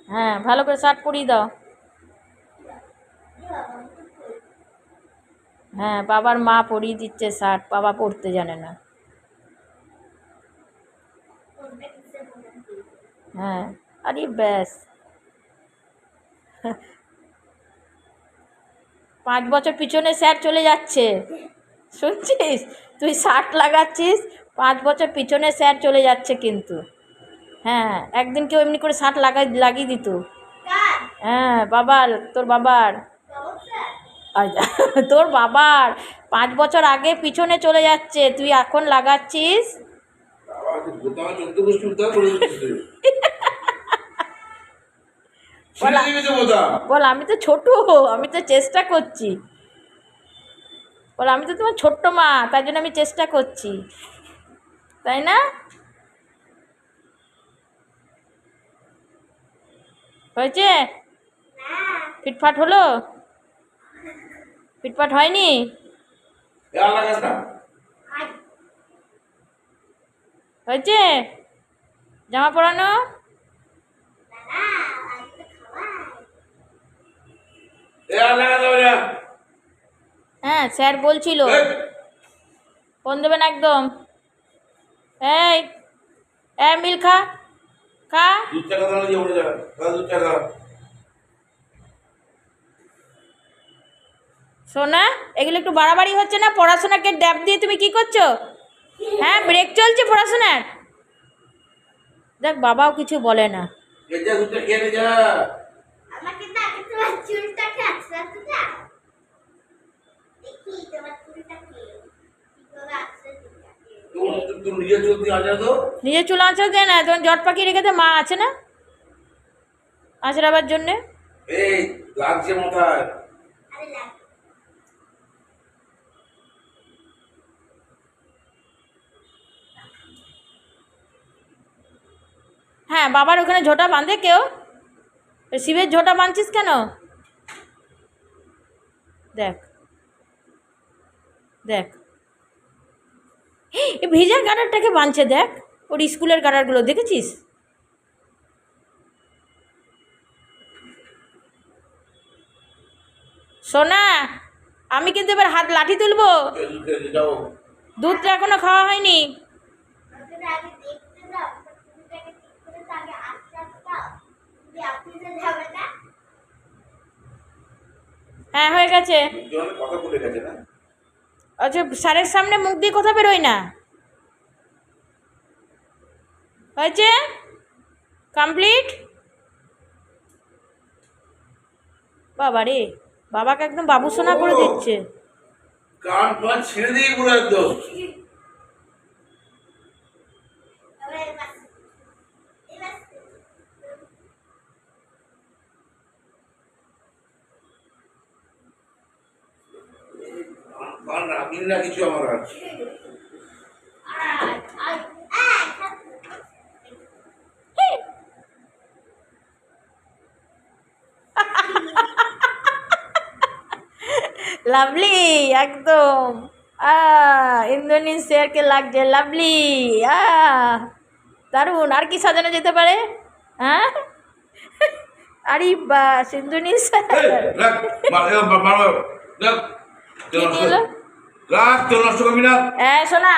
হ্যাঁ, ভালো করে শার্ট পরিয়ে দাও। হ্যাঁ, বাবার মা পরিয়ে দিচ্ছে শার্ট, বাবা পরতে জানে না। হ্যাঁ, আরে ব্যাস। 5 বছর পিছনে স্যার চলে যাচ্ছে, শুনছিস? তুই শার্ট লাগাচ্ছিস, 5 বছর পিছনে স্যার চলে যাচ্ছে কিন্তু। হ্যাঁ, একদিন কেউ এমনি করে শার্ট লাগিয়ে দিত। হ্যাঁ, বাবার, তোর বাবার। আচ্ছা, তোর বাবার 5 বছর আগে পিছনে চলে যাচ্ছে, তুই এখন লাগাচ্ছিস। বল আমি তো ছোট, আমি তো চেষ্টা করছি। বল আমি তো তোমার ছোট্ট মা, তাই জন্য আমি চেষ্টা করছি, তাই না? হয়েছে? ফিটফাট হলো? ফিটফাট হয়নি? হয়েছে জামা পরানো? হ্যাঁ, স্যার বলছিল ফোন দেবেন একদম। এই মিল খা, খা। সোনা, এগুলো একটু বাড়াবাড়ি হচ্ছে না? পড়াশোনাকে ড্যাব দিয়ে তুমি কি করছো? হ্যাঁ, ব্রেক চলছে পড়াশোনার। দেখ, বাবাও কিছু বলে না। নিজের চুল আঁচড় দেয় না, তোমার জট পাকিয়ে রেখেছে, মা আছে না আঁচড়াবার জন্যে? হ্যাঁ, বাবার ওখানে ঝোঁটা বাঁধে কেউ? শিবের ঝোঁটা বাঁধছিস কেন? দেখ দেখ, এই ভেজার গার্ডারটাকে বাঁধছে, দেখ ওর স্কুলের গার্ডারগুলো দেখেছিস? সোনা, আমি কিন্তু এবার হাত লাঠি তুলবো। দুধটা এখনো খাওয়া হয়নি। হ্যাঁ, হয়ে গেছে। আচ্ছা, স্যারের সামনে মুখ দিয়ে কথা বেরোয় না। হয়েছে? কমপ্লিট? বাবা রে, বাবাকে একদম বাবু সোনা করে দিচ্ছে। কান পান ছেড়ে দিয়ে পুরো একদম। কান রাখলেন না কিছু আমার আছে। লাভলি একদম। ইন্দ্রনীল স্যারকে লাগছে লাভলি। দারুণ। আর কি সাজানো যেতে পারে? হ্যাঁ, আরে বাস, ইন্দ্রনীল স্যার। রাখ, তোর নষ্ট করবি না। শোনা,